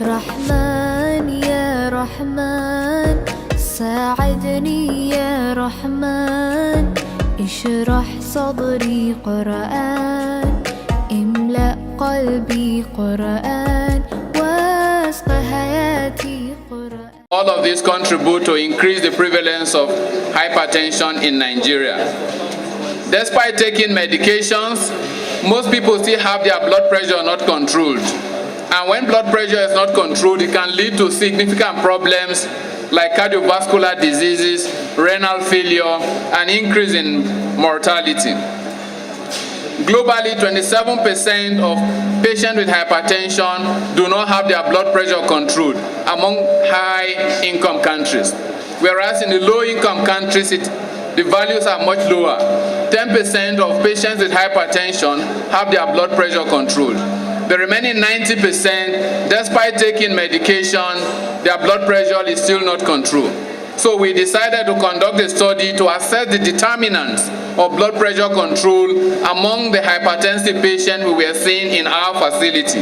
رحمن يا رحمن ساعدني يا رحمن اشرح صدري قرآن املأ قلبي قرآن واسق حياتي قرآن. All of these contribute to increase the prevalence of hypertension in Nigeria. Despite taking medications, most people still have their blood pressure not controlled. And when blood pressure is not controlled, it can lead to significant problems like cardiovascular diseases, renal failure, and increase in mortality. Globally, 27% of patients with hypertension do not have their blood pressure controlled among high-income countries. Whereas in the low-income countries, the values are much lower. 10% of patients with hypertension have their blood pressure controlled. The remaining 90%, despite taking medication, their blood pressure is still not controlled. So we decided to conduct a study to assess the determinants of blood pressure control among the hypertensive patients we were seeing in our facility.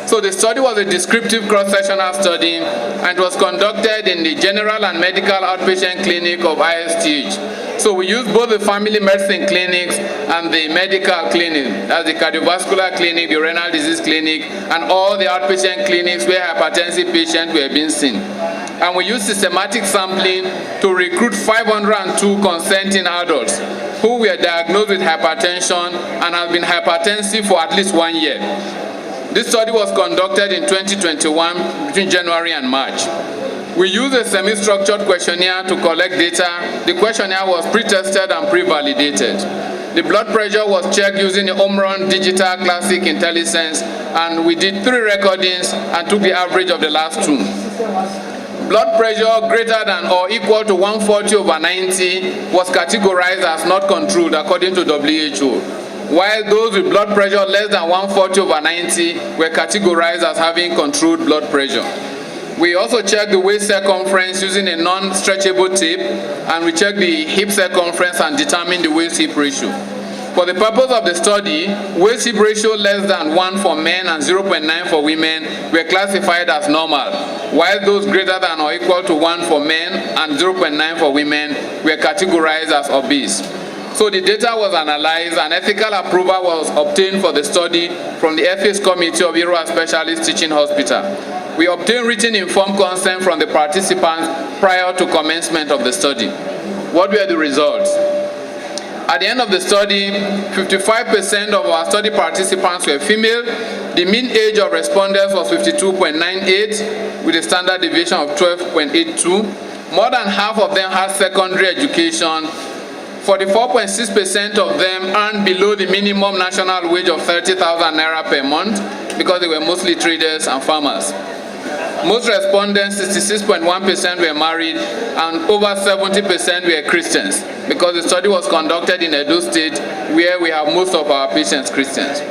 So the study was a descriptive cross-sectional study and was conducted in the general and medical outpatient clinic of ISTH. So we used both the family medicine clinics and the medical clinic, as the cardiovascular clinic, the renal disease clinic, and all the outpatient clinics where hypertensive patients were being seen. And we used systematic sampling to recruit 502 consenting adults who were diagnosed with hypertension and have been hypertensive for at least 1 year. This study was conducted in 2021 between January and March. We used a semi-structured questionnaire to collect data. The questionnaire was pre-tested and pre-validated. The blood pressure was checked using the Omron Digital Classic IntelliSense, and we did 3 recordings and took the average of the last 2. Blood pressure greater than or equal to 140/90 was categorized as not controlled according to WHO, while those with blood pressure less than 140/90 were categorized as having controlled blood pressure. We also checked the waist circumference using a non-stretchable tape, and we checked the hip circumference and determined the waist-hip ratio. For the purpose of the study, waist-hip ratio less than 1 for men and 0.9 for women were classified as normal, while those greater than or equal to 1 for men and 0.9 for women were categorized as obese. So the data was analyzed and ethical approval was obtained for the study from the Ethics Committee of Irua Specialist Teaching Hospital. We obtained written informed consent from the participants prior to commencement of the study. What were the results? At the end of the study, 55% of our study participants were female. The mean age of respondents was 52.98 with a standard deviation of 12.82. More than half of them had secondary education. 44.6% of them earned below the minimum national wage of 30,000 naira per month because they were mostly traders and farmers. Most respondents, 66.1% were married, and over 70% were Christians because the study was conducted in Edo State where we have most of our patients Christians.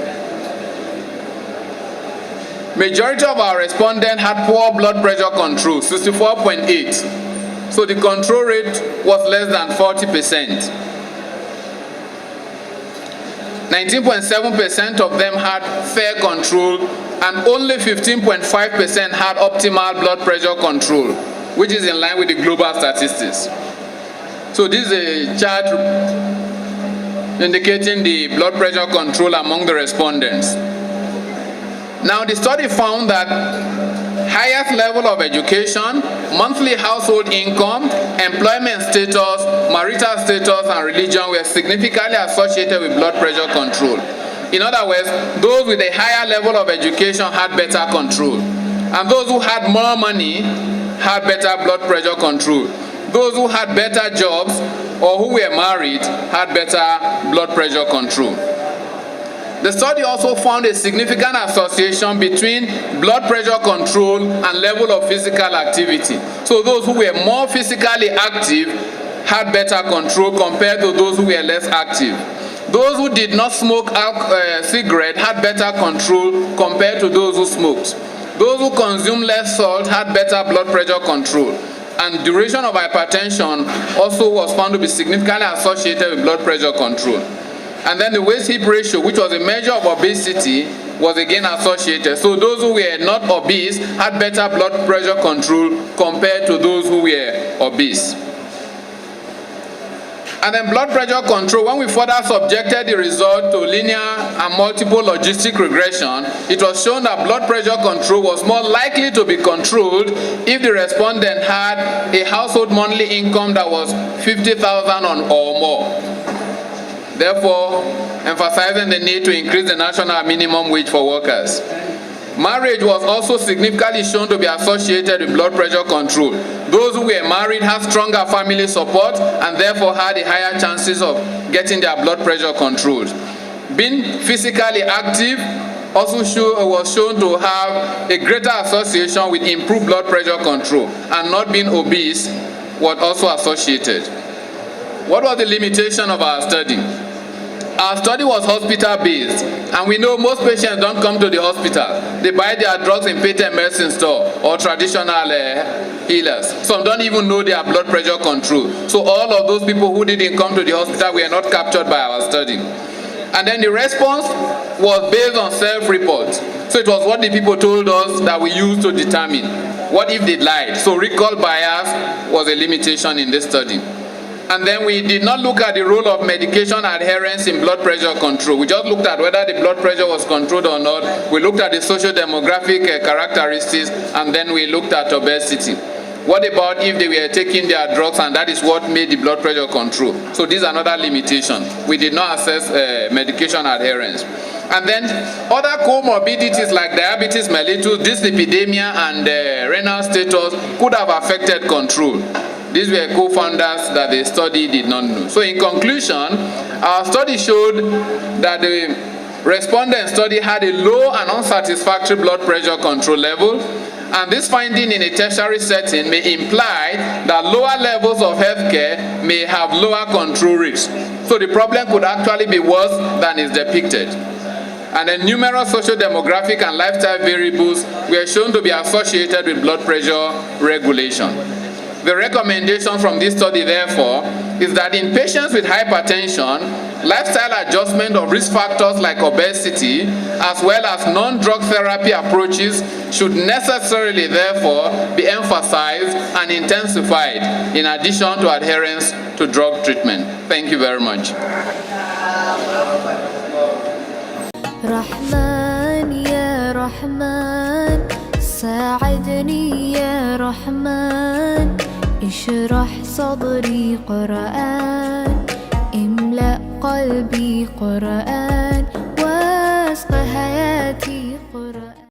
Majority of our respondents had poor blood pressure control, 64.8. So the control rate was less than 40%. 19.7% of them had fair control, and only 15.5% had optimal blood pressure control, which is in line with the global statistics. So this is a chart indicating the blood pressure control among the respondents. Now the study found that highest level of education, monthly household income, employment status, marital status, and religion were significantly associated with blood pressure control. In other words, those with a higher level of education had better control, and those who had more money had better blood pressure control. Those who had better jobs or who were married had better blood pressure control. The study also found a significant association between blood pressure control and level of physical activity. So those who were more physically active had better control compared to those who were less active. Those who did not smoke cigarette had better control compared to those who smoked. Those who consumed less salt had better blood pressure control. And duration of hypertension also was found to be significantly associated with blood pressure control. And then the waist-hip ratio, which was a measure of obesity, was again associated. So those who were not obese had better blood pressure control compared to those who were obese. And then blood pressure control, when we further subjected the result to linear and multiple logistic regression, it was shown that blood pressure control was more likely to be controlled if the respondent had a household monthly income that was 50,000 or more. Therefore, emphasizing the need to increase the national minimum wage for workers. Marriage was also significantly shown to be associated with blood pressure control. Those who were married had stronger family support and therefore had a higher chances of getting their blood pressure controlled. Being physically active also was shown to have a greater association with improved blood pressure control, and not being obese was also associated. What was the limitation of our study? Our study was hospital-based, and we know most patients don't come to the hospital. They buy their drugs in patent medicine store or traditional healers. Some don't even know their blood pressure control. So all of those people who didn't come to the hospital were not captured by our study. And then the response was based on self-report. So it was what the people told us that we used to determine. What if they lied? So recall bias was a limitation in this study. And then we did not look at the role of medication adherence in blood pressure control. We just looked at whether the blood pressure was controlled or not. We looked at the socio-demographic characteristics, and then we looked at obesity. What about if they were taking their drugs and that is what made the blood pressure control? So this is another limitation. We did not assess medication adherence. And then other comorbidities like diabetes mellitus, dyslipidemia, and renal status could have affected control. These were co-founders that the study did not know. So in conclusion, our study showed that the respondent study had a low and unsatisfactory blood pressure control level, and this finding in a tertiary setting may imply that lower levels of healthcare may have lower control rates. So the problem could actually be worse than is depicted. And then numerous socio-demographic and lifestyle variables were shown to be associated with blood pressure regulation. The recommendation from this study, therefore, is that in patients with hypertension, lifestyle adjustment of risk factors like obesity, as well as non-drug therapy approaches, should necessarily, therefore, be emphasized and intensified in addition to adherence to drug treatment. Thank you very much. رحمن يا رحمن ساعدني يا رحمن اشرح صدري قرآن املأ قلبي قرآن